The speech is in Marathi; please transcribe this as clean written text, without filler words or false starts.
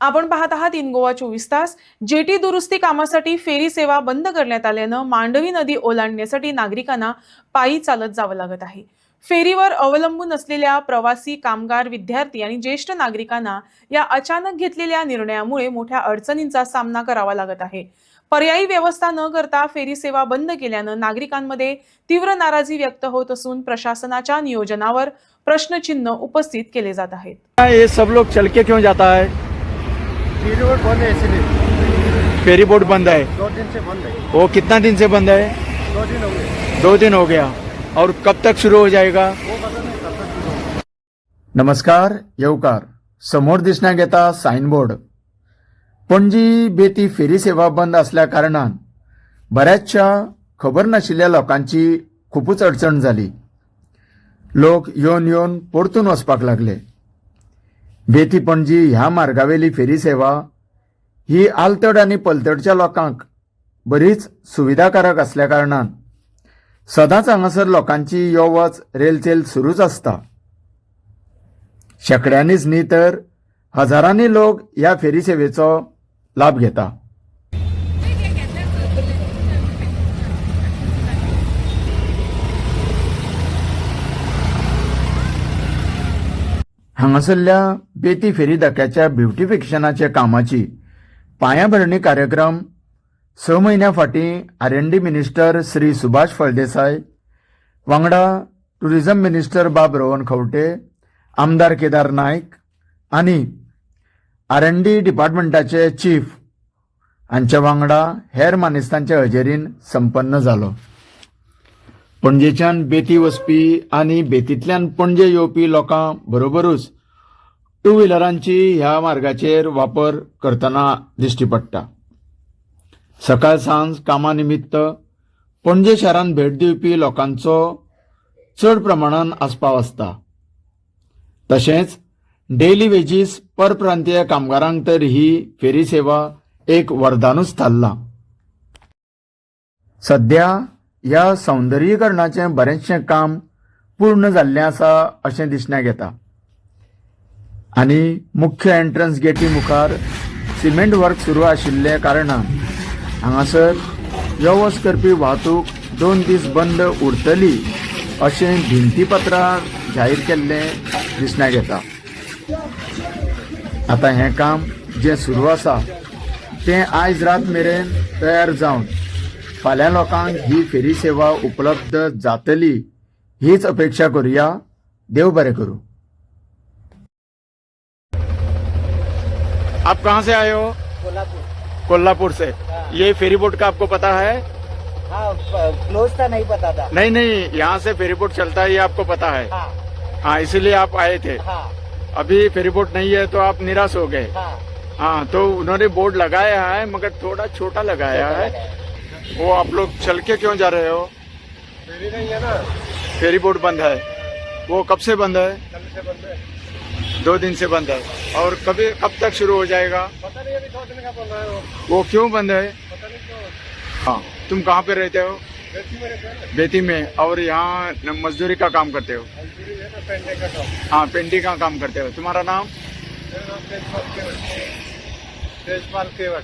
आपण पाहत आहात इन गोवा 24 तास। जेटी दुरुस्ती कामासाठी फेरी सेवा बंद करण्यात आल्यानं मांडवी नदी ओलांडण्यासाठी नागरिकांना पायी चालत जावं लागत आहे। फेरीवर अवलंबून असलेल्या प्रवासी, कामगार, विद्यार्थी आणि ज्येष्ठ नागरिकांना या अचानक घेतलेल्या निर्णयामुळे मोठ्या अडचणींचा सामना करावा लागत आहे। पर्यायी व्यवस्था न करता फेरी सेवा बंद केल्यानं नागरिकांमध्ये तीव्र नाराजी व्यक्त होत असून प्रशासनाच्या नियोजनावर प्रश्नचिन्ह उपस्थित केले जात आहेत। ये सब लोग चल के क्यों जाता है? फेरी बोट बंद है इसलिए। फेरी बोट बंद है। 2 दिन से बंद है। वो कितना दिन से बंद है? 2 दिन हो गए। 2 दिन हो गया। और कब तक शुरू हो जाएगा? वो पता नहीं कब तक शुरू होगा। नमस्कार, येवकार। समोर दिसण्यात येता साईनबोर्ड। पणजी बेती फेरी सेवा बंद असल्या कारणान बऱ्याचशा खबर नाशिल्ल्या लोकांची खूपच अडचण झाली। लोक येवन परतून वचपाक लागले। बेती पणजी ह्या मार्गावेली फेरी सेवा ही आलतड आणि पलतडच्या लोकांक बरीच सुविधाकारक असल्या कारणान सदांच हांगासर लोकांची यो वच रेलचेल सुरूच असता। शेकड्यांनीच न्ही तर हजारांनी लोक ह्या फेरी सेवेचो लाभ घेता। हांगासरल्या बेती फेरी धक्क्याच्या ब्युटिफिकेशनाच्या कामाची पायाभरणी कार्यक्रम 6 म्हयन्या फाटीं R&D मिनिस्टर श्री सुभाष फळदेसाय वांगडा टुरिझम मिनिस्टर बाब रोहन खंवटे, आमदार केदार नायक आणि R&D डिपार्टमेंटाचे चीफ हांच्या वांगडा हेर मानेस्तांच्या हजेरीन संपन्न जालो। पणजेच्यान बेती वचपी आणि बेतींतल्यान पणजे येवपी लोकां बरोबरूच 2 व्हिलरांची ह्या मार्गाचेर वापर करतना दिश्टी पडटा। सकाळ सांज कामा निमित्त पणजे शारांत भेट दिवपी लोकांचो चड प्रमाणान आस्पाव आसता। तशेंच डेली वेजीस परप्रांतीय कामगारांक तर ही फेरी सेवा एक वरदानूच थारला। सध्या ह्या सौंदर्यीकरणाचें बरेचशें काम पूर्ण जाल्लें आसा अशें दिसण्यात येता आनी मुख्य एंट्रन्स गेटी मुखार सिमेंट वर्क सुरू आशिल्ले कारणान हांगासर यो वच करपी वाहतूक 2 दीस बंद उरतली अशें भिंतीपत्रार जाहीर केल्लें दिसण्यात येता। आतां हें काम जें सुरू आसा तें आयज रात मेरेन तयार जावन फाल्यां लोकांक ही फेरी सेवा उपलब्ध जातली हीच अपेक्षा करूया। देव बरें करूं। आप कहाँ से आए हो? कोल्हापुर से। ये फेरी बोट का आपको पता है? हाँ, क्लोज था, नहीं पता था। नहीं, यहाँ से फेरी बोट चलता है ये आपको पता है? हाँ, इसीलिए आप आए थे। हाँ, अभी फेरी बोट नहीं है तो आप निराश हो गए। हाँ, तो उन्होंने बोर्ड लगाया है मगर थोड़ा छोटा लगाया है। वो आप लोग चल के क्यों जा रहे हो? फेरी नहीं है ना। फेरी बोट बंद है। वो कब से बंद है? कल से बंद है। 2 दिन से बंद है। और कब तक शुरू हो जाएगा? पता नहीं, अभी 2 दिन का बंद है वो क्यों बंद है? पता नहीं क्यों। हाँ, तुम कहाँ पे रहते हो? बेटी मेरे घर बेती में। और यहाँ मजदूरी का काम करते हो? मजदूरी है ना, पेंटिंग का काम। हाँ, पेंटिंग का काम करते हो। तुम्हारा नाम? मेरा नाम तेजपाल केवट।